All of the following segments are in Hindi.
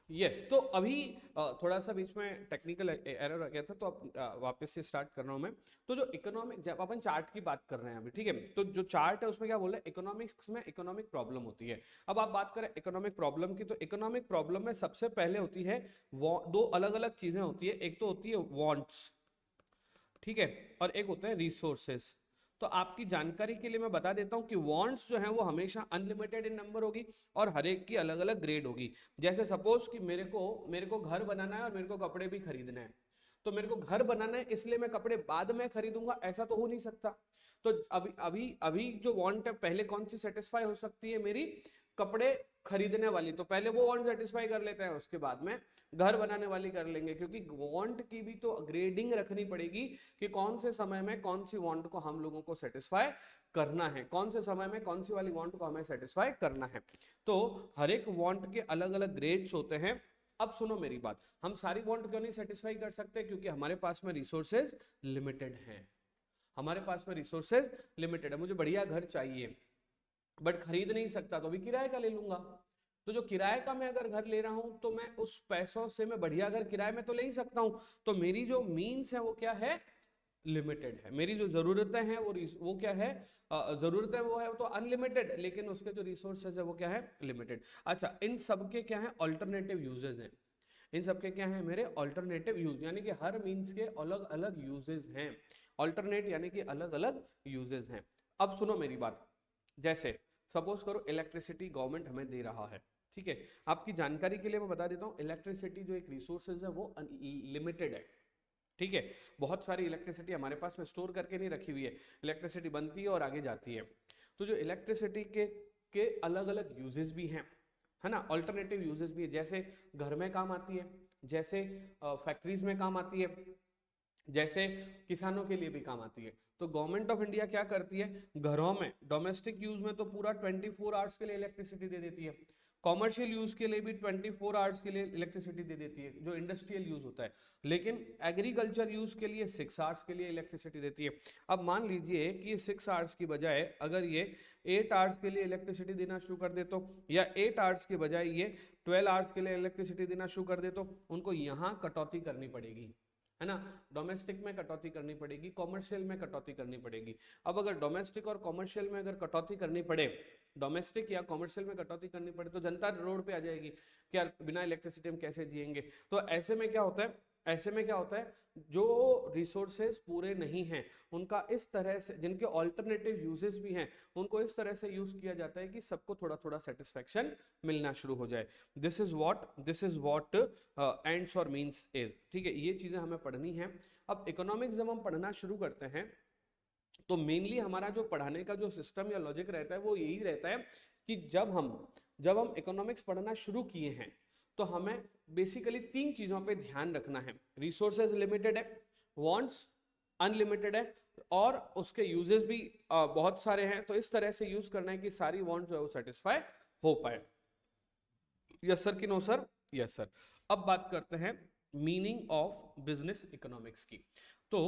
यस तो अभी थोड़ा सा बीच में टेक्निकल एरर आ गया था, तो अब वापस से स्टार्ट कर रहा हूं मैं। तो जो इकोनॉमिक, जब अपन चार्ट की बात कर रहे हैं अभी, ठीक है, तो जो चार्ट है उसमें क्या बोल रहे हैं, इकोनॉमिक्स में इकोनॉमिक प्रॉब्लम होती है। अब आप बात करें इकोनॉमिक प्रॉब्लम की, तो इकोनॉमिक प्रॉब्लम में सबसे पहले होती है दो अलग अलग चीजें होती है। एक तो होती है वांट्स, ठीक है, और एक होता है रिसोर्सेस। तो आपकी जानकारी के लिए मैं बता देता हूं कि वांट्स जो है वो हमेशा अनलिमिटेड इन नंबर होगी और हर एक की अलग अलग ग्रेड होगी। जैसे सपोज कि मेरे को घर बनाना है और मेरे को कपड़े भी खरीदने हैं, तो मेरे को घर बनाना है इसलिए मैं कपड़े बाद में खरीदूंगा, ऐसा तो हो नहीं सकता। तो अभी अभी अभी जो वांट है पहले कौन सी सेटिस्फाई हो सकती है, मेरी कपड़े खरीदने वाली, तो पहले वो वांट सेटिस्फाई कर लेते हैं, उसके बाद में घर बनाने वाली कर लेंगे, क्योंकि वांट की भी तो ग्रेडिंग रखनी पड़ेगी कि कौन से समय में कौन सी वांट को हम लोगों को सेटिस्फाई करना है, कौन से समय में कौन सी वाली वांट को हमें सेटिस्फाई करना है। तो हर एक वांट के अलग अलग ग्रेड्स होते हैं। अब सुनो मेरी बात, हम सारी वांट क्यों नहीं सेटिस्फाई कर सकते, क्योंकि हमारे पास में रिसोर्सेज लिमिटेड हैं। हमारे पास में रिसोर्सेज लिमिटेड है, मुझे बढ़िया घर चाहिए बट खरीद नहीं सकता, तो अभी किराए का ले लूंगा। तो जो किराए का मैं अगर घर ले रहा हूं तो मैं उस पैसों से मैं बढ़िया घर किराए में तो ले ही सकता हूं। तो मेरी जो मीन्स है वो क्या है, लिमिटेड है। मेरी जो जरूरतें हैं वो क्या है, जरूरतें वो है वो तो अनलिमिटेड, लेकिन उसके जो रिसोर्सेज है वो क्या है, लिमिटेड। अच्छा, इन सब के क्या है, ऑल्टरनेटिव यूजेज हैं। इन सब के क्या है मेरे, ऑल्टरनेटिव यूज, यानी कि हर मीन्स के अलग अलग यूजेस हैं। ऑल्टरनेट यानी कि अलग अलग यूजेस हैं। अब सुनो मेरी बात, जैसे सपोज करो इलेक्ट्रिसिटी गवर्नमेंट हमें दे रहा है, ठीक है। आपकी जानकारी के लिए मैं बता देता हूं, इलेक्ट्रिसिटी जो एक रिसोर्सेज है वो लिमिटेड है, ठीक है। बहुत सारी इलेक्ट्रिसिटी हमारे पास में स्टोर करके नहीं रखी हुई है, इलेक्ट्रिसिटी बनती है और आगे जाती है। तो जो इलेक्ट्रिसिटी के अलग अलग यूजेस भी हैं, है ना, ऑल्टरनेटिव यूजेस भी है। जैसे घर में काम आती है, जैसे फैक्ट्रीज में काम आती है, जैसे किसानों के लिए भी काम आती है। तो गवर्नमेंट ऑफ इंडिया क्या करती है, घरों में डोमेस्टिक यूज में तो पूरा 24 आवर्स के लिए इलेक्ट्रिसिटी दे देती है, कॉमर्शियल यूज के लिए भी 24 आवर्स के लिए इलेक्ट्रिसिटी दे देती है, जो इंडस्ट्रियल यूज होता है। लेकिन एग्रीकल्चर यूज के लिए 6 आवर्स के लिए इलेक्ट्रिसिटी देती है। अब मान लीजिए कि ये 6 आवर्स की बजाय अगर ये 8 आवर्स के लिए इलेक्ट्रिसिटी देना शुरू कर दे तो, या 8 आवर्स की बजाय ये 12 आवर्स के लिए इलेक्ट्रिसिटी देना शुरू कर दे, तो उनको यहां कटौती करनी पड़ेगी, है ना। डोमेस्टिक में कटौती करनी पड़ेगी, कॉमर्शियल में कटौती करनी पड़ेगी। अब अगर डोमेस्टिक और कॉमर्शियल में अगर कटौती करनी पड़े, डोमेस्टिक या कॉमर्शियल में कटौती करनी पड़े, तो जनता रोड पे आ जाएगी कि यार बिना इलेक्ट्रिसिटी हम कैसे जिएंगे। तो ऐसे में क्या होता है, ऐसे में क्या होता है, जो रिसोर्सेज पूरे नहीं हैं उनका इस तरह से, जिनके ऑल्टरनेटिव यूजेस भी हैं, उनको इस तरह से यूज किया जाता है कि सबको थोड़ा थोड़ा सेटिस्फेक्शन मिलना शुरू हो जाए। दिस इज व्हाट एंड्स और मीन्स इज, ठीक है। ये चीजें हमें पढ़नी है। अब इकोनॉमिक्स जब हम पढ़ना शुरू करते हैं तो मेनली हमारा जो पढ़ाने का जो सिस्टम या लॉजिक रहता है वो यही रहता है कि जब हम इकोनॉमिक्स पढ़ना शुरू किए हैं तो हमें बेसिकली 3 चीजों पे ध्यान रखना है। रिसोर्सेज लिमिटेड है, वांट्स अनलिमिटेड है, और उसके यूजेस भी बहुत सारे हैं। तो इस तरह से यूज करना है कि सारी वांट्स जो है वो सेटिस्फाई हो पाए। यस सर कि नो सर? Yes sir. अब बात करते हैं मीनिंग ऑफ बिजनेस इकोनॉमिक्स की। तो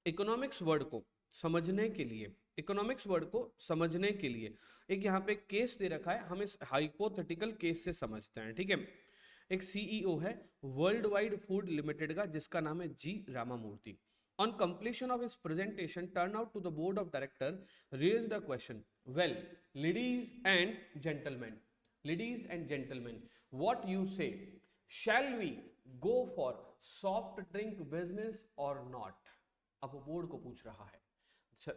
इकोनॉमिक्स वर्ड को समझने के लिए, इकोनॉमिक्स वर्ड को समझने के लिए एक यहाँ पे केस दे रखा है, हम इस हाइपोथेटिकल केस से समझते हैं, ठीक है। एक सीईओ है वर्ल्ड वाइड फूड लिमिटेड का, जिसका नाम है जी Ramamurthy. On completion of his presentation, turned out to the board of director, raised a question. Well, ladies and gentlemen, what you say? Shall we go for soft drink business or not? अब वो बोर्ड को पूछ रहा है।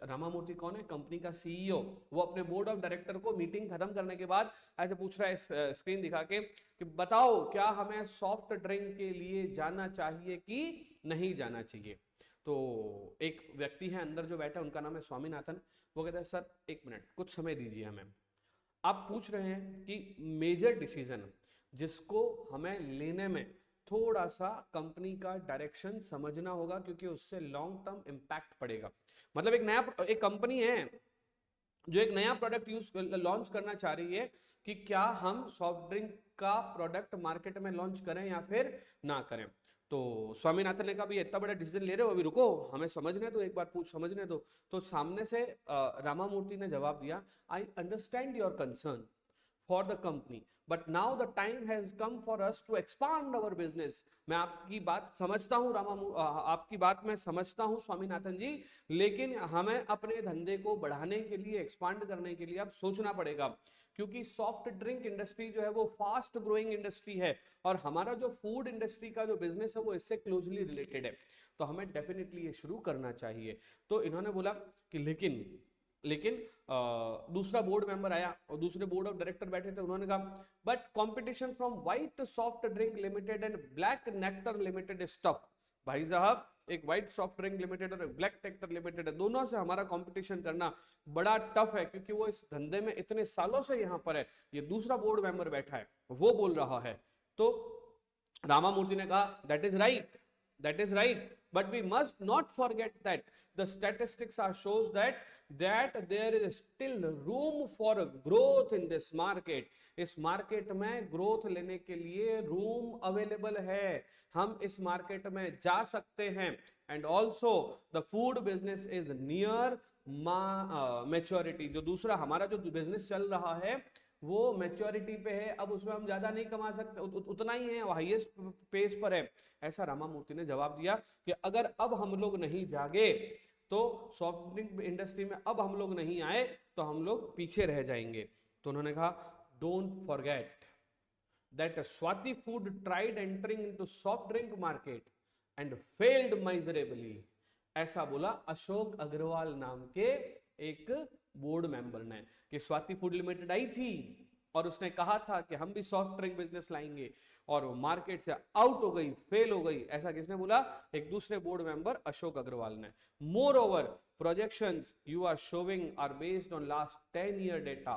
रामामूर्ति कौन है, कंपनी का सीईओ। वो अपने बोर्ड ऑफ डायरेक्टर को मीटिंग खत्म करने के बाद ऐसे पूछ रहा है स्क्रीन दिखा के कि बताओ क्या हमें सॉफ्ट ड्रिंक के लिए जाना चाहिए कि नहीं जाना चाहिए। तो एक व्यक्ति है अंदर जो बैठा है, उनका नाम है स्वामीनाथन। वो कहता है सर एक मिनट कुछ समय दीजिए हमें। आप पूछ रहे हैं कि मेजर डिसीजन जिसको हमें लेने में थोड़ा सा कंपनी का डायरेक्शन समझना होगा, क्योंकि उससे लॉन्ग टर्म इंपैक्ट पड़ेगा। मतलब एक कंपनी है जो एक नया प्रोडक्ट लॉन्च करना चाह रही है कि क्या हम सॉफ्ट ड्रिंक का प्रोडक्ट मार्केट में लॉन्च करें या फिर ना करें। तो स्वामीनाथन ने कहा भी इतना बड़ा डिसीजन ले रहे हो, अभी रुको हमें समझने दो, एक बार समझने दो। तो सामने से रामामूर्ति ने जवाब दिया, I understand your concern, for the company, but now the time has come for us to expand our business. मैं आपकी बात समझता हूँ आपकी बात मैं समझता हूँ स्वामीनाथन जी, लेकिन हमें अपने धंधे को बढ़ाने के लिए, एक्सपांड करने के लिए अब सोचना पड़ेगा, क्योंकि सॉफ्ट ड्रिंक इंडस्ट्री जो है वो फास्ट ग्रोइंग इंडस्ट्री है और हमारा जो फूड इंडस्ट्री का जो बिजनेस है वो इससे क्लोजली रिलेटेड है, तो हमें डेफिनेटली ये शुरू करना चाहिए। तो इन्होंने बोला कि लेकिन दूसरा बोर्ड मेंबर आया और दूसरे बोर्ड ऑफ डायरेक्टर बैठे थे, उन्होंने कहा but competition from white soft drink limited and black nectar limited is tough. भाई साहब, एक व्हाइट सॉफ्ट ड्रिंक लिमिटेड और एक ब्लैक नेक्टर लिमिटेड है, दोनों से हमारा कंपटीशन करना बड़ा टफ है, क्योंकि वो इस धंधे में इतने सालों से यहाँ पर है। ये दूसरा बोर्ड मेंबर बैठा है, वो बोल रहा है। तो रामामूर्ति ने कहा that is right, but we must not forget that the statistics are shows that there is still room for growth in this market. इस मार्केट में ग्रोथ लेने के लिए रूम अवेलेबल है, हम इस मार्केट में जा सकते हैं। And also the food business is near maturity. जो दूसरा हमारा जो बिजनेस चल रहा है वो मैच्योरिटी पे है, अब उसमें हम ज्यादा नहीं कमा सकते, उतना ही है, हाईएस्ट पेस पर है। ऐसा रामामूर्ति ने जवाब दिया कि अगर अब हम लोग नहीं जागे तो सॉफ्ट ड्रिंक इंडस्ट्री में अब हम लोग नहीं आए तो हम लोग पीछे रह जाएंगे। तो उन्होंने कहा don't forget that Swati food tried entering into soft drink market and failed miserably. ऐसा बोला अशोक अग्रवाल नाम के एक बोर्ड मेंबर ने, कि स्वाति फूड लिमिटेड आई थी और उसने कहा था कि हम भी सॉफ्ट ड्रिंक बिजनेस लाएंगे और वो मार्केट से आउट हो गई, फेल हो गई। ऐसा किसने बोला? एक दूसरे बोर्ड मेंबर अशोक अग्रवाल ने। Moreover projections you are showing are based on last 10 year data,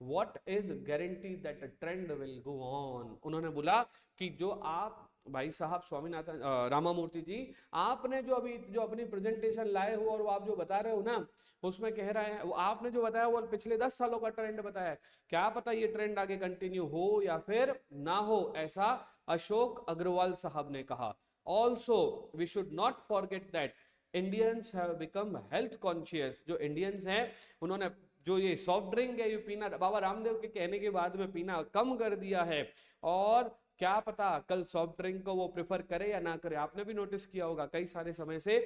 what is guarantee that trend will go on. उन्होंने बोला कि जो आप भाई साहब स्वामीनाथन रामामूर्ति जी, आपने जो अपनी प्रेजेंटेशन लाए हो और वो आप जो बता रहे हो ना, उसमें कह रहे हैं, वो आपने जो बताया वो पिछले 10 सालों का ट्रेंड बताया है, क्या पता ये ट्रेंड आगे कंटिन्यू हो या फिर ना हो, ऐसा अशोक अग्रवाल साहब ने कहा। Also we should not forget that Indians have become health conscious. जो इंडियंस हैं उन्होंने जो ये सॉफ्ट ड्रिंक है ये पीना बाबा रामदेव के कहने के बाद में पीना कम कर दिया है, और क्या पता कल सॉफ्ट ड्रिंक को वो प्रेफर करे या ना करे। आपने भी नोटिस किया होगा कई सारे समय से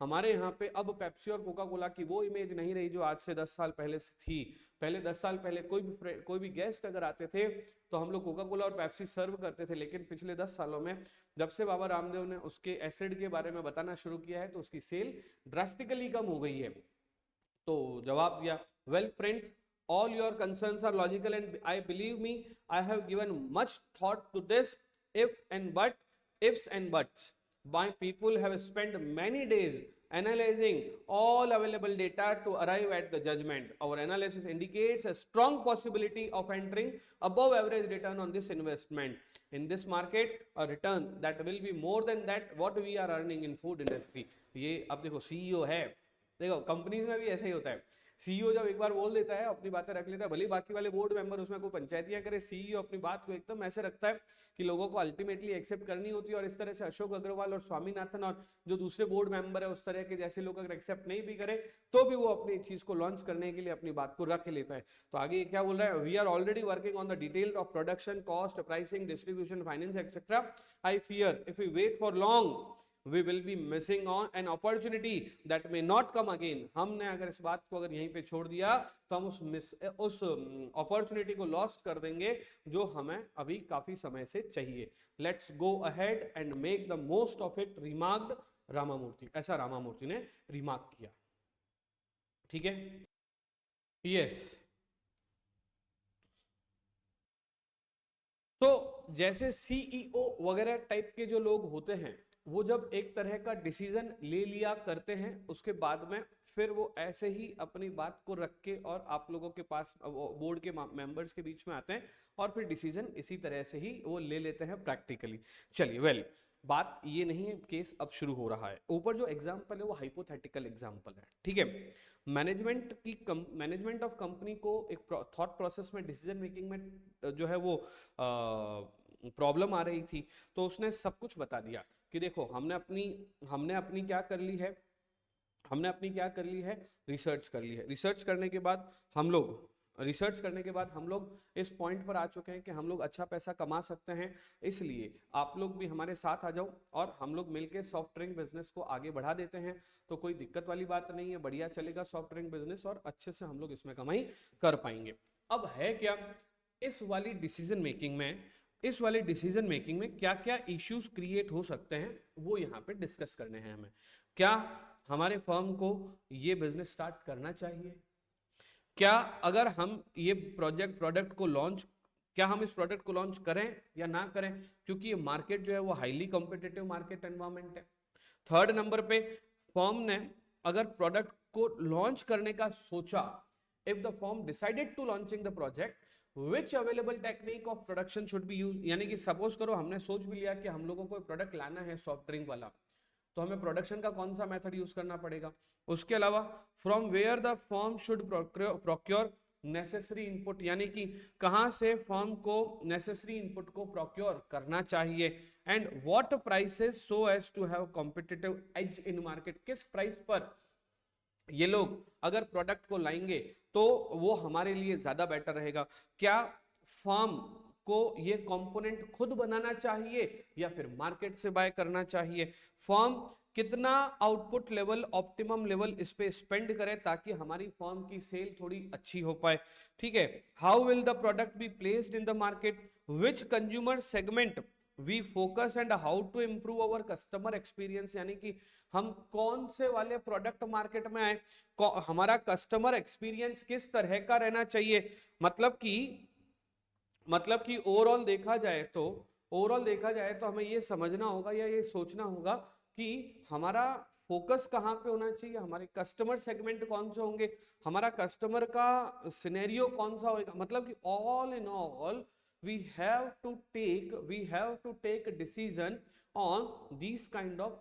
हमारे यहाँ पे अब पेप्सी और कोका कोला की वो इमेज नहीं रही जो आज से 10 साल पहले से थी। पहले 10 साल पहले कोई भी गेस्ट अगर आते थे तो हम लोग कोका कोला और पेप्सी सर्व करते थे, लेकिन पिछले 10 सालों में जब से बाबा रामदेव ने उसके एसिड के बारे में बताना शुरू किया है तो उसकी सेल ड्रास्टिकली कम हो गई है। तो जवाब दिया, well friends, all your concerns are logical and I believe me, I have given much thought to this ifs and buts. My people have spent many days analyzing all available data to arrive at the judgment. Our analysis indicates a strong possibility of entering above average return on this investment in this market, a return that will be more than that what we are earning in food industry. ये अब देखो CEO है, देखो कंपनीज में भी ऐसा ही होता है, सीईओ जब एक बार बोल देता है अपनी बातें रख लेता है, भले बाकी वाले बोर्ड मेंबर उसमें कोई पंचायतियां करे, सीईओ अपनी बात को एकदम ऐसे रखता है कि लोगों को अल्टीमेटली एक्सेप्ट करनी होती है। और इस तरह से अशोक अग्रवाल और स्वामीनाथन और जो दूसरे बोर्ड मेंबर है उस तरह के जैसे लोग अगर एक्सेप्ट नहीं भी करे तो भी वो अपनी चीज को लॉन्च करने के लिए अपनी बात को रख लेता है। तो आगे क्या बोल रहा है, we are already working on the details of production, cost, pricing, distribution, finance etcetera. I fear if we wait for long we will be missing on an opportunity that may not come again. हमने अगर इस बात को अगर यहीं पे छोड़ दिया तो हम उस अपॉर्चुनिटी को लॉस्ट कर देंगे जो हमें अभी काफी समय से चाहिए। Let's go ahead and make the most of it, remarked Ramamurthy. ऐसा रामामूर्ति ने रिमार्क किया। ठीक है, यस। तो जैसे सीईओ वगैरह टाइप के जो लोग होते हैं वो जब एक तरह का डिसीजन ले लिया करते हैं उसके बाद में फिर वो ऐसे ही अपनी बात को रख के और आप लोगों के पास बोर्ड के मेंबर्स के बीच में आते हैं और फिर डिसीजन इसी तरह से ही वो ले लेते हैं प्रैक्टिकली। चलिए, वेल बात ये नहीं है, केस अब शुरू हो रहा है। ऊपर जो एग्जांपल है वो हाइपोथेटिकल एग्जांपल है, ठीक है। मैनेजमेंट ऑफ कंपनी को एक थॉट प्रोसेस में, डिसीजन मेकिंग में जो है वो प्रॉब्लम आ रही थी, तो उसने सब कुछ बता दिया कि देखो हमने अपनी क्या कर ली है, रिसर्च कर ली है। रिसर्च करने के बाद हम लोग रिसर्च करने के बाद हम लोग इस पॉइंट पर आ चुके हैं कि हम लोग अच्छा पैसा कमा सकते हैं। इसलिए आप लोग भी हमारे साथ आ जाओ और हम लोग मिलके सॉफ्ट ड्रिंक बिजनेस को आगे बढ़ा देते हैं। तो कोई दिक्कत वाली बात नहीं है, बढ़िया चलेगा सॉफ्ट ड्रिंक बिजनेस और अच्छे से हम लोग इसमें कमाई कर पाएंगे। अब है क्या इस वाली डिसीजन मेकिंग में, इस वाले डिसीजन मेकिंग में क्या क्या इश्यूज क्रिएट हो सकते हैं वो यहाँ पे डिस्कस करने हैं हमें। क्या हमारे फर्म को ये बिजनेस स्टार्ट करना चाहिए? क्या अगर हम ये प्रोडक्ट को लॉन्च, क्या हम इस प्रोडक्ट को लॉन्च करें या ना करें, क्योंकि ये मार्केट जो है वो हाईली कॉम्पिटिटिव मार्केट एनवायरमेंट है। थर्ड नंबर पे फर्म ने अगर प्रोडक्ट को लॉन्च करने का सोचा, if the firm decided to launching the project, which available technique of production should be use. यानी कि सपोज करो हमने सोच भी लिया कि हम लोगों को प्रोडक्ट लाना है सॉफ्ट ड्रिंक वाला, तो हमें प्रोडक्शन का कौन सा मेथड यूज करना पड़ेगा। उसके अलावा from where the firm should procure necessary input, यानी कि कहां से फर्म को नेसेसरी इनपुट को प्रोक्योर करना चाहिए, and what prices so as to have competitive edge in market, किस प्राइस पर ये लोग अगर प्रोडक्ट को लाएंगे तो वो हमारे लिए ज्यादा बेटर रहेगा। क्या फर्म को ये कंपोनेंट खुद बनाना चाहिए या फिर मार्केट से बाय करना चाहिए, फर्म कितना आउटपुट लेवल, ऑप्टिमम लेवल इस पे स्पेंड करे ताकि हमारी फर्म की सेल थोड़ी अच्छी हो पाए। ठीक है, how will the product be placed in the market, which consumer segment we focus and how to improve our customer experience, यानी कि हम कौन से वाले प्रोडक्ट मार्केट में आए, हमारा कस्टमर एक्सपीरियंस किस तरह का रहना चाहिए। मतलब कि ओवरऑल देखा जाए तो हमें ये समझना होगा या ये सोचना होगा कि हमारा फोकस कहाँ पे होना चाहिए, हमारे कस्टमर सेगमेंट कौन से होंगे, हमारा कस्टमर का सिनेरियो कौन सा होगा। मतलब कि all in all we have to take decision on these kind of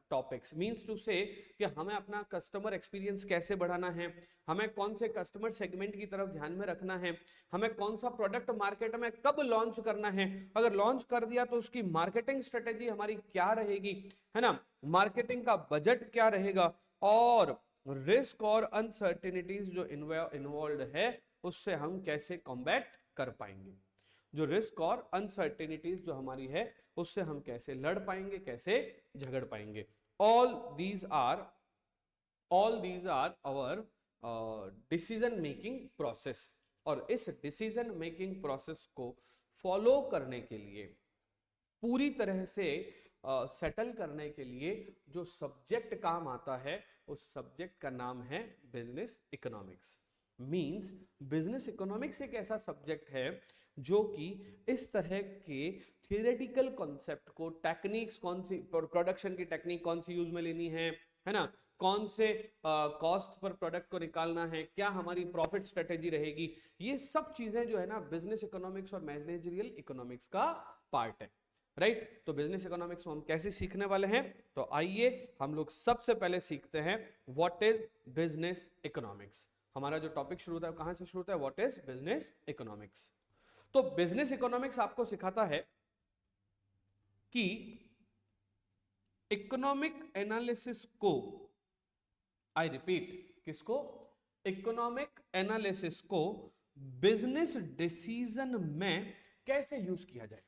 topics, means to say कि हमें अपना कस्टमर एक्सपीरियंस कैसे बढ़ाना है, हमें कौन से कस्टमर सेगमेंट की तरफ ध्यान में रखना है, हमें कौन सा प्रोडक्ट मार्केट में कब लॉन्च करना है, अगर लॉन्च कर दिया तो उसकी मार्केटिंग स्ट्रेटेजी हमारी क्या रहेगी, है ना, मार्केटिंग का बजट क्या रहेगा, और रिस्क और अनसर्टेनिटीज जो इन्वॉल्व है उससे हम कैसे कॉम्बैट कर पाएंगे, जो रिस्क और अनसर्टेनिटीज जो हमारी है उससे हम कैसे लड़ पाएंगे, कैसे झगड़ पाएंगे। All these are our decision making process, और इस डिसीजन मेकिंग प्रोसेस को फॉलो करने के लिए, पूरी तरह से सेटल करने के लिए जो सब्जेक्ट काम आता है उस सब्जेक्ट का नाम है business economics. Means business economics एक ऐसा सब्जेक्ट है जो कि इस तरह के थियोरेटिकल कॉन्सेप्ट को, टेक्निक्स कौन सी, प्रोडक्शन की टेक्निक कौन सी यूज में लेनी है ना, कौन से कॉस्ट पर प्रोडक्ट को निकालना है, क्या हमारी प्रॉफिट स्ट्रेटेजी रहेगी, ये सब चीजें जो है ना बिजनेस इकोनॉमिक्स और मैनेजरियल इकोनॉमिक्स का पार्ट है। राइट, तो बिजनेस इकोनॉमिक्स हम कैसे सीखने वाले हैं, तो आइए हम लोग सबसे पहले सीखते हैं व्हाट इज बिजनेस इकोनॉमिक्स। हमारा जो टॉपिक शुरू होता है कहां से शुरू होता है, व्हाट इज बिजनेस इकोनॉमिक्स। तो बिजनेस इकोनॉमिक्स आपको सिखाता है कि इकोनॉमिक एनालिसिस को, आई रिपीट, किसको, इकोनॉमिक एनालिसिस को बिजनेस डिसीजन में कैसे यूज किया जाए।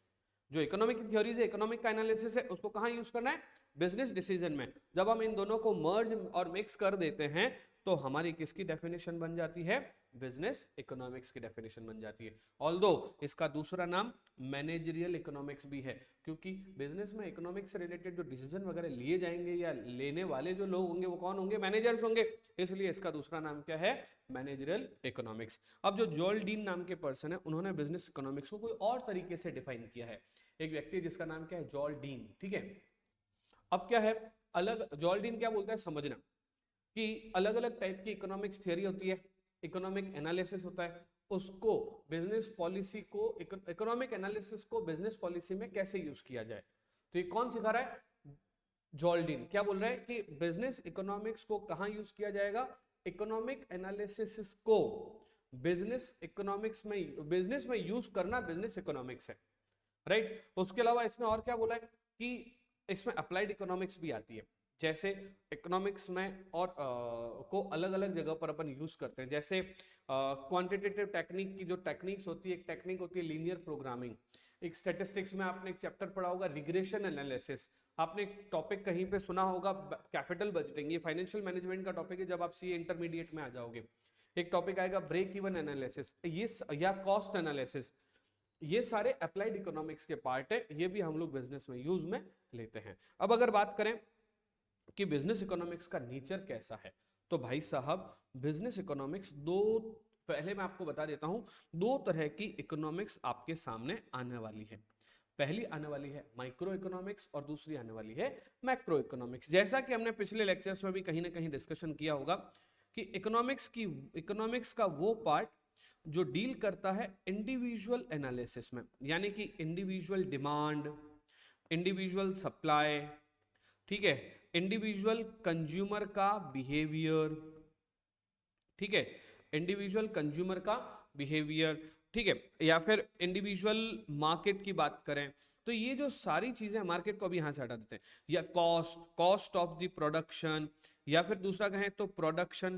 जो इकोनॉमिक थ्योरीज है, इकोनॉमिक का एनालिसिस है, उसको कहां यूज करना है, बिजनेस डिसीजन में। जब हम इन दोनों को मर्ज और मिक्स कर देते हैं तो हमारी किसकी डेफिनेशन बन जाती है, बिजनेस इकोनॉमिक्स की डेफिनेशन बन जाती है। ऑल्दो इसका दूसरा नाम मैनेजरियल इकोनॉमिक्स भी है, क्योंकि बिजनेस में इकोनॉमिक्स से रिलेटेड जो डिसीजन वगैरह लिए जाएंगे या लेने वाले जो लोग होंगे वो कौन होंगे, मैनेजर्स होंगे, इसलिए इसका दूसरा नाम क्या है, मैनेजरियल इकोनॉमिक्स। अब जो जॉल डीन नाम के पर्सन है उन्होंने बिजनेस इकोनॉमिक्स को कोई और तरीके से डिफाइन किया है। एक व्यक्ति जिसका नाम क्या है, जॉल डीन, ठीक है। अब क्या है, अलग जॉल डीन क्या बोलता है, समझना कि अलग अलग टाइप की इकोनॉमिक्स थियरी होती है, इकोनॉमिक एनालिसिस होता है, उसको बिजनेस पॉलिसी को, इकोनॉमिक एनालिसिस को बिजनेस पॉलिसी में कैसे यूज किया जाए। तो ये कौन सिखा रहा है, जॉल डीन। क्या बोल रहा है कि बिजनेस इकोनॉमिक्स को कहां यूज किया जाएगा, इकोनॉमिक एनालिसिस को बिजनेस इकोनॉमिक्स में, बिजनेस में यूज करना बिजनेस इकोनॉमिक्स है। राइट, उसके अलावा इसने और क्या बोला है कि इसमें अप्लाइड इकोनॉमिक्स भी आती है। जैसे इकोनॉमिक्स में और को अलग अलग जगह पर अपन यूज करते हैं, जैसे क्वांटिटेटिव टेक्निक की जो टेक्निक्स होती है, एक टेक्निक होती है लीनियर प्रोग्रामिंग, एक स्टैटिस्टिक्स में आपने एक चैप्टर पढ़ा होगा रिग्रेशन एनालिसिस, आपने एक टॉपिक कहीं पे सुना होगा कैपिटल बजटिंग, ये फाइनेंशियल मैनेजमेंट का टॉपिक है जब आप सीए इंटरमीडिएट में आ जाओगे। एक टॉपिक आएगा ब्रेक इवन एनालिसिस, ये या कॉस्ट एनालिसिस, ये सारे अप्लाइड इकोनॉमिक्स के पार्ट है, ये भी हम लोग बिजनेस में यूज में लेते हैं। अब अगर बात करें कि बिजनेस इकोनॉमिक्स का नेचर कैसा है, तो भाई साहब बिजनेस इकोनॉमिक्स दो, पहले मैं आपको बता देता हूं, दो तरह की इकोनॉमिक्स आपके सामने आने वाली है। पहली आने वाली है माइक्रो इकोनॉमिक्स और दूसरी आने वाली है मैक्रो इकोनॉमिक्स। जैसा कि हमने पिछले लेक्चर्स में भी कहीं ना कहीं डिस्कशन किया होगा कि इकोनॉमिक्स का वो पार्ट जो डील करता है इंडिविजुअल एनालिसिस में, यानी कि इंडिविजुअल डिमांड, इंडिविजुअल सप्लाई, ठीक है, इंडिविजुअल कंज्यूमर का बिहेवियर, ठीक है, इंडिविजुअल कंज्यूमर का बिहेवियर, ठीक है, या फिर इंडिविजुअल मार्केट की बात करें तो ये जो सारी चीजें, मार्केट को भी यहां से हटा देते हैं, या कॉस्ट ऑफ द प्रोडक्शन, या फिर दूसरा कहें तो प्रोडक्शन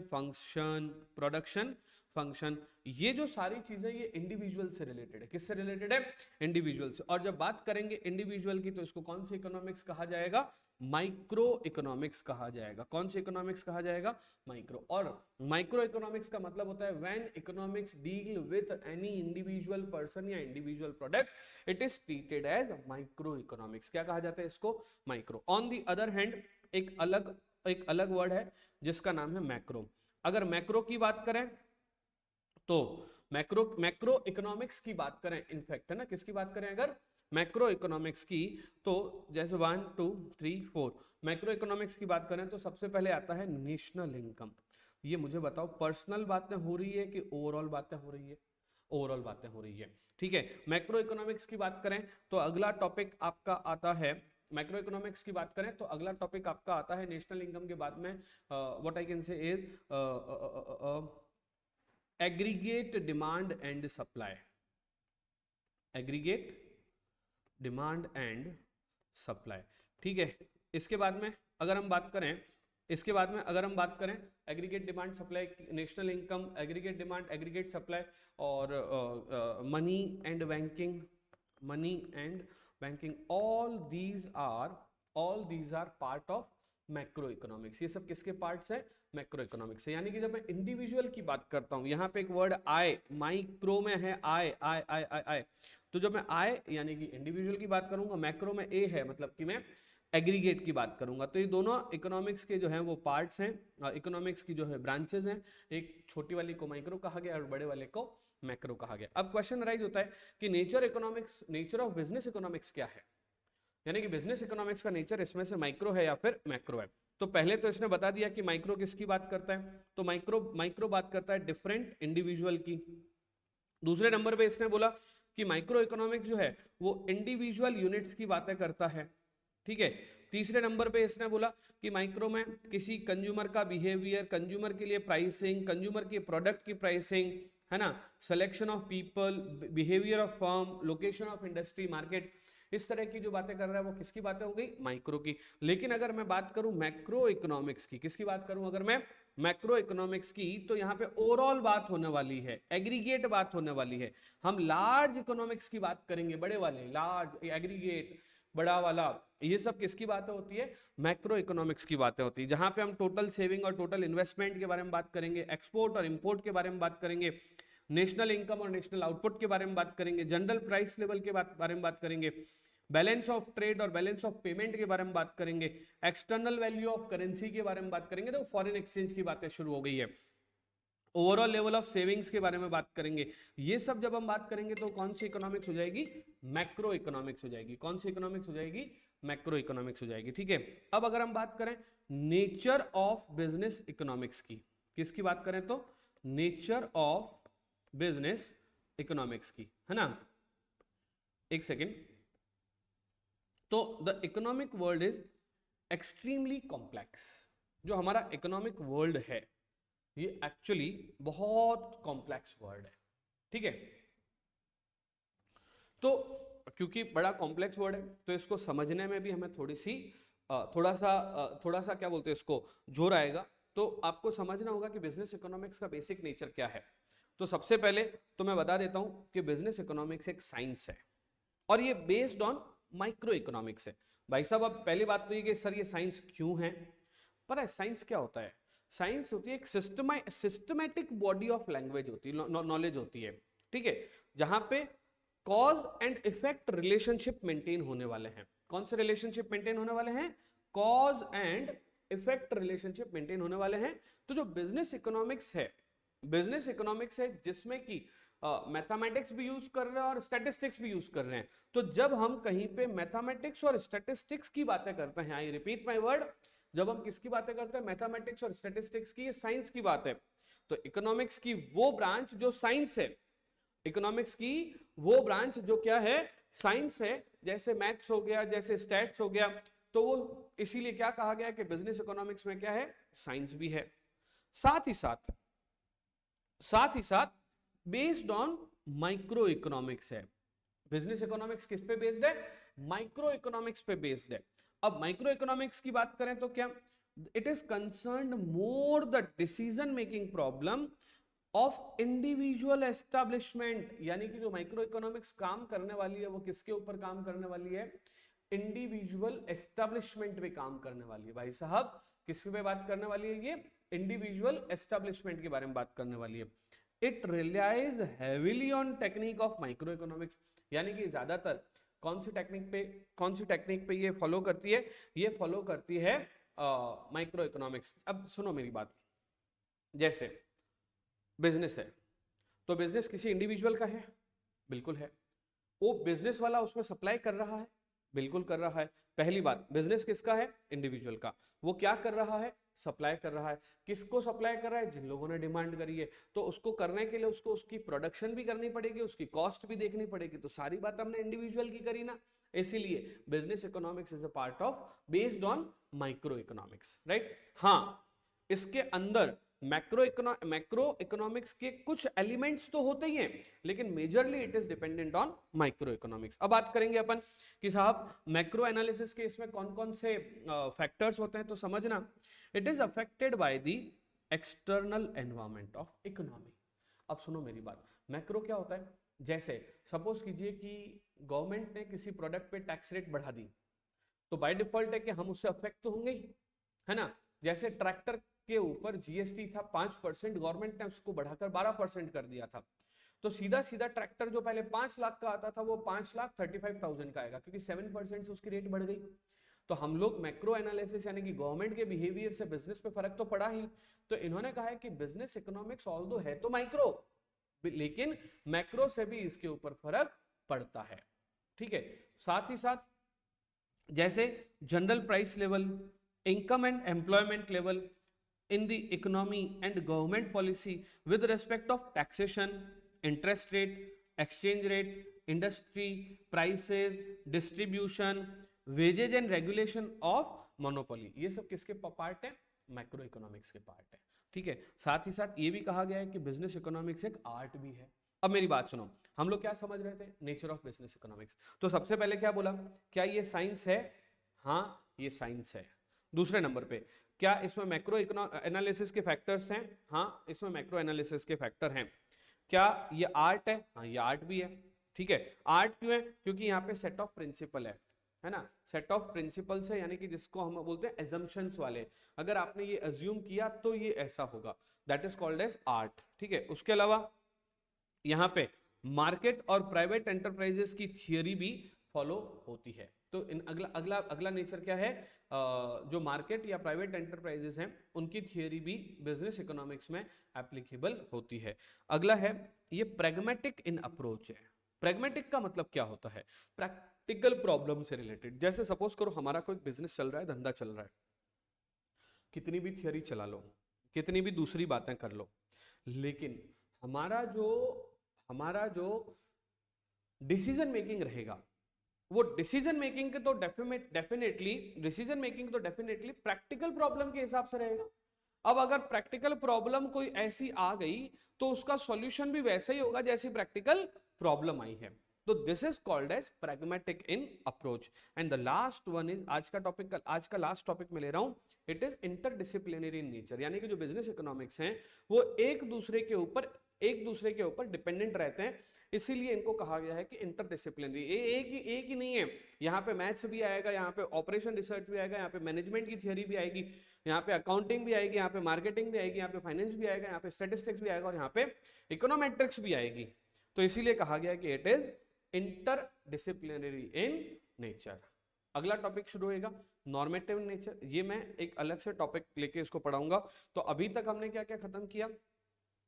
फंक्शन, ये जो सारी चीजें ये इंडिविजुअल से रिलेटेड है। किससे रिलेटेड है? इंडिविजुअल से। और जब बात करेंगे इंडिविजुअल की तो इसको कौन सी इकोनॉमिक्स कहा जाएगा? माइक्रो इकोनॉमिक्स कहा जाएगा। कौन सी इकोनॉमिक्स कहा जाएगा? माइक्रो। और माइक्रो इकोनॉमिक्स का मतलब होता है when economics deal with any individual person या individual product, it is treated as microeconomics. क्या कहा जाता है इसको? Micro. On the other hand एक अलग वर्ड है जिसका नाम है मैक्रो। अगर मैक्रो की बात करें तो मैक्रो इकोनॉमिक्स की बात करें, इनफैक्ट है ना, किसकी बात करें अगर मैक्रो इकोनॉमिक्स की, तो जैसे 1 2 3 4 मैक्रो इकोनॉमिक्स की बात करें तो सबसे पहले आता है नेशनल इनकम। ये मुझे बताओ पर्सनल बातें हो रही है कि ओवरऑल बातें हो रही है? ओवरऑल बातें हो रही है, ठीक है। मैक्रो इकोनॉमिक्स की बात करें तो अगला टॉपिक आपका आता है, मैक्रो इकोनॉमिक्स की बात करें तो अगला टॉपिक आपका आता है नेशनल इनकम के बाद में what I can say is aggregate demand and supply. Aggregate demand and supply, ठीक है। इसके बाद में अगर हम बात करें aggregate demand supply, national income, aggregate demand, aggregate supply, और money and banking, all these are part of macroeconomics. ये सब किसके पार्ट्स हैं? मैक्रो इकोनॉमिक्स से। यानी कि जब मैं इंडिविजुअल की बात करता हूं, यहां पे एक वर्ड आई, माइक्रो में है आई आई आई आई आई, तो जब मैं आई यानी कि इंडिविजुअल की बात करूंगा, मैक्रो में ए है मतलब कि मैं एग्रीगेट की बात करूंगा। तो ये दोनों इकोनॉमिक्स के जो हैं वो पार्ट्स हैं, इकोनॉमिक्स की जो है ब्रांचेस हैं। एक छोटी वाली को माइक्रो कहा गया और बड़े वाले को मैक्रो कहा गया। अब क्वेश्चन राइज होता है कि नेचर ऑफ बिजनेस इकोनॉमिक्स क्या है, यानी कि बिजनेस इकोनॉमिक्स का नेचर इसमें से माइक्रो है या फिर मैक्रो है। तो पहले तो इसने बता दिया कि माइक्रो किसकी बात करता है, तो माइक्रो बात करता है डिफरेंट इंडिविजुअल की। दूसरे नंबर पे इसने बोला कि माइक्रो इकोनॉमिक्स जो है वो इंडिविजुअल यूनिट्स की बातें करता है, ठीक है। तीसरे नंबर पे इसने बोला कि माइक्रो में किसी कंज्यूमर का बिहेवियर, कंज्यूमर के लिए प्राइसिंग, कंज्यूमर के प्रोडक्ट की प्राइसिंग, है ना, selection of people, behaviour of firm, location of industry, market, इस तरह की जो बातें कर रहा है वो किसकी बातें हो गई? माइक्रो की। लेकिन अगर मैं बात करूं मैक्रो इकोनॉमिक्स की, किसकी बात करूं अगर मैं मैक्रो इकोनॉमिक्स की, तो यहाँ पे ओवरऑल बात होने वाली है, एग्रीगेट बात होने वाली है। हम लार्ज इकोनॉमिक्स की बात करेंगे, बड़े वाले, लार्ज, एग्रीगेट, बड़ा वाला, ये सब किसकी बातें होती है? मैक्रो इकोनॉमिक्स की बातें होती है, जहां पे हम टोटल सेविंग और टोटल इन्वेस्टमेंट के बारे में बात करेंगे, एक्सपोर्ट और इंपोर्ट के बारे में बात करेंगे, नेशनल इनकम और नेशनल आउटपुट के बारे में बात करेंगे, जनरल प्राइस लेवल के बारे में बात करेंगे, बैलेंस ऑफ ट्रेड और बैलेंस ऑफ पेमेंट के बारे में बात करेंगे, एक्सटर्नल वैल्यू ऑफ करेंसी के बारे में बात करेंगे, तो फॉरेन एक्सचेंज की बातें शुरू हो गई है, ओवरऑल लेवल ऑफ सेविंग्स के बारे में बात करेंगे। ये सब जब हम बात करेंगे तो कौन सी इकोनॉमिक्स हो जाएगी? मैक्रो इकोनॉमिक्स हो जाएगी। कौन सी इकोनॉमिक्स हो जाएगी? मैक्रो इकोनॉमिक्स हो जाएगी, ठीक है। अब अगर हम बात करें नेचर ऑफ बिजनेस इकोनॉमिक्स की, किसकी बात करें तो नेचर ऑफ बिजनेस इकोनॉमिक्स की, है ना। एक सेकेंड, तो the economic world is extremely complex. जो हमारा इकोनॉमिक वर्ल्ड है ये एक्चुअली बहुत कॉम्प्लेक्स वर्ड है, ठीक है। तो क्योंकि बड़ा कॉम्प्लेक्स वर्ड है तो इसको समझने में भी हमें थोड़ी सी थोड़ा सा क्या बोलते हैं इसको, जोर आएगा। तो आपको समझना होगा कि बिजनेस इकोनॉमिक्स का बेसिक नेचर क्या है। तो सबसे पहले तो मैं बता देता हूं कि बिजनेस इकोनॉमिक्स एक साइंस है और ये बेस्ड ऑन माइक्रो इकोनॉमिक्स है। भाई साहब, अब पहली बात तो ये कि सर ये साइंस क्यों है? पता है साइंस क्या होता है? साइंस होती है एक सिस्टमैटिक बॉडी ऑफ लैंग्वेज होती है, नॉलेज होती है, ठीक है, जहां पे cause and effect relationship maintain होने वाले हैं। कौन से रिलेशनशिप मेंटेन होने वाले हैं? Cause and effect relationship maintain होने वाले हैं। तो जो बिजनेस इकोनॉमिक्स है, बिजनेस इकोनॉमिक्स है जिसमें कि मैथमेटिक्स भी यूज कर रहे हैं और स्टैटिस्टिक्स भी यूज कर रहे हैं। तो जब हम कहीं पे मैथमेटिक्स और स्टैटिस्टिक्स की बातें करते हैं, आई रिपीट माय वर्ड, जब हम किसकी बातें करते हैं? मैथमेटिक्स और स्टैटिस्टिक्स की, ये साइंस की बात है। तो इकोनॉमिक्स की वो ब्रांच जो साइंस है, इकोनॉमिक्स की वो ब्रांच जो क्या है? साइंस है। जैसे मैथ्स हो गया, जैसे स्टैट्स हो गया, तो वो इसीलिए क्या कहा गया कि बिजनेस इकोनॉमिक्स में क्या है? साइंस भी है। साथ ही साथ बेस्ड ऑन माइक्रो इकोनॉमिक्स है। बिजनेस इकोनॉमिक्स किस पे बेस्ड है? माइक्रो इकोनॉमिक्स पे बेस्ड है। अब माइक्रो इकोनॉमिक्स की बात करें तो क्या? It is concerned more the decision making problem of individual establishment. यानी कि जो माइक्रो इकोनॉमिक्स काम करने वाली है वो किसके ऊपर काम करने वाली है? इंडिविजुअल एस्टैब्लिशमेंट पे काम करने वाली है। भाई साहब, किसके पे बात करने वाली है? ये इंडिविजुअल एस्टैब्लिशमेंट के बारे में बात करने वाली है। It relies heavily on technique of microeconomics. यानी कि ज्यादातर कौन सी टेक्निक पे ये फॉलो करती है? ये फॉलो करती है माइक्रो इकोनॉमिक्स। अब सुनो मेरी बात, जैसे बिजनेस है, तो बिजनेस किसी इंडिविजुअल का है? बिल्कुल है। वो बिजनेस वाला उसमें सप्लाई कर रहा है? बिल्कुल कर रहा है। पहली बात, बिजनेस किसका है? इंडिविजुअल का। वो क्या कर रहा है? सप्लाई कर रहा है। किसको सप्लाई कर रहा है? जिन लोगों ने डिमांड करी है। तो उसको करने के लिए उसको उसकी प्रोडक्शन भी करनी पड़ेगी, उसकी कॉस्ट भी देखनी पड़ेगी। तो सारी बात हमने इंडिविजुअल की करी ना, इसीलिए business economics is a part of based on micro economics, right? हाँ, इसके अंदर मैक्रो इकोनॉमिक्स के कुछ एलिमेंट्स तो होते ही हैं, लेकिन majorly it is dependent on micro economics. अब बात करेंगे अपन कि साहब मैक्रो एनालिसिस के इसमें कौन कौन से फैक्टर्स होते हैं। तो समझना, it is affected by the external environment of economy. अब सुनो मेरी बात, मैक्रो क्या होता है? जैसे सपोज कीजिए कि गवर्नमेंट ने किसी प्रोडक्ट पे टैक्स रेट बढ़ा दी, तो बाय डिफॉल्ट है कि हम उससे अफेक्ट तो होंगे ही, है ना? जैसे ट्रैक्टर के ऊपर जीएसटी था 5%, गवर्नमेंट ने उसको बढ़ाकर 12% कर दिया था। तो सीधा सीधा ट्रैक्टर जो पहले 5 लाख का आता था वो 5,35,000 का आएगा, क्योंकि 7% से उसकी रेट बढ़ गई। तो हम लोग मैक्रो एनालिसिस यानी कि गवर्नमेंट के बिहेवियर से बिजनेस पे फर्क तो पड़ा ही। तो इन्होंने कहा है कि बिजनेस इकोनॉमिक्स ऑल्दो है तो माइक्रो, लेकिन मैक्रो से भी इसके ऊपर फर्क पड़ता है, ठीक है? साथ ही साथ जैसे general price level, income and employment level in the economy and government policy with respect of taxation, interest rate, exchange rate, industry, prices, distribution, wages and regulation of monopoly, ये सब किसके पार्ट है? मैक्रो इकोनॉमिक्स के पार्ट है, ठीक है? साथ ही साथ ये भी कहा गया है कि बिजनेस इकोनॉमिक्स एक आर्ट भी है। अब मेरी बात सुनो, हम लोग क्या समझ रहे थे? Nature of business economics. तो सबसे पहले क्या बोला? क्या ये साइंस है? हाँ, ये साइंस है। दूसरे नंबर पे, क्या इसमें मैक्रो एनालिसिस के फैक्टर्स हैं? हाँ, इसमें मैक्रो एनालिसिस के फैक्टर हैं। क्या ये आर्ट है? हाँ, ये आर्ट भी है, ठीक है? आर्ट क्यों है? क्योंकि यहाँ पे सेट ऑफ प्रिंसिपल है ना? सेट ऑफ प्रिंसिपल्स है, यानी कि जिसको हम बोलते हैं एजम्पशंस वाले। अगर आपने ये अज्यूम किया तो ये ऐसा होगा, that is called as art, ठीक है? उसके अलावा यहाँ पे मार्केट और प्राइवेट एंटरप्राइजेस की थियरी भी फॉलो होती है। तो इन अगला नेचर क्या है? जो मार्केट या प्राइवेट एंटरप्राइजेस हैं उनकी थियरी भी बिजनेस इकोनॉमिक्स में एप्लीकेबल होती है। अगला है ये प्रैग्मेटिक इन अप्रोच है। प्रैग्मेटिक का मतलब क्या होता है? प्रैक्टिकल प्रॉब्लम से रिलेटेड। जैसे सपोज करो हमारा कोई बिजनेस चल रहा है, धंधा चल रहा है, कितनी भी थियरी चला लो, कितनी भी दूसरी बातें कर लो, लेकिन हमारा जो डिसीजन मेकिंग रहेगा, वो डिसीजन मेकिंग के तो डेफिनेटली प्रैक्टिकल प्रॉब्लम के हिसाब से रहेगा। अब अगर प्रैक्टिकल प्रॉब्लम कोई ऐसी आ गई तो उसका सॉल्यूशन भी वैसा ही होगा जैसी प्रैक्टिकल प्रॉब्लम आई है। तो this is called as pragmatic in approach. And the last one is आज का लास्ट टॉपिक मैं ले रहा हूं, it is interdisciplinary in nature. यानी कि जो बिजनेस इकोनॉमिक्स हैं वो एक दूसरे के ऊपर डिपेंडेंट रहते हैं, इसीलिए इनको कहा गया है कि इंटरडिसिप्लिनरी। एक ही नहीं है, यहाँ पे मैथ्स भी आएगा, यहाँ पे ऑपरेशन रिसर्च भी आएगा, यहाँ पे मैनेजमेंट की थियरी भी आएगी, यहाँ पे अकाउंटिंग भी आएगी, यहाँ पे मार्केटिंग भी आएगी, यहाँ पे फाइनेंस भी आएगा, यहाँ पे स्टैटिस्टिक्स भी आएगा और यहाँ पे इकोनोमेट्रिक्स भी आएगी। तो इसीलिए कहा गया कि it is interdisciplinary in nature. अगला टॉपिक शुरू होगा नॉर्मेटिव नेचर। ये मैं एक अलग से टॉपिक लेके इसको पढ़ाऊंगा। तो अभी तक हमने क्या क्या खत्म किया,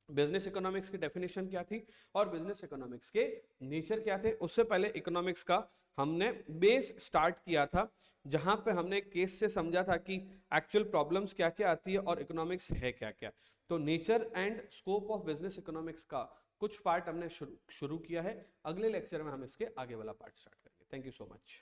बिजनेस इकोनॉमिक्स की डेफिनेशन क्या थी और बिजनेस इकोनॉमिक्स के नेचर क्या थे। उससे पहले इकोनॉमिक्स का हमने बेस स्टार्ट किया था, जहां पे हमने केस से समझा था कि एक्चुअल प्रॉब्लम्स क्या क्या आती है और इकोनॉमिक्स है क्या क्या। तो nature and scope of business economics का कुछ पार्ट हमने शुरू किया है। अगले लेक्चर में हम इसके आगे वाला पार्ट स्टार्ट करेंगे। Thank you so much.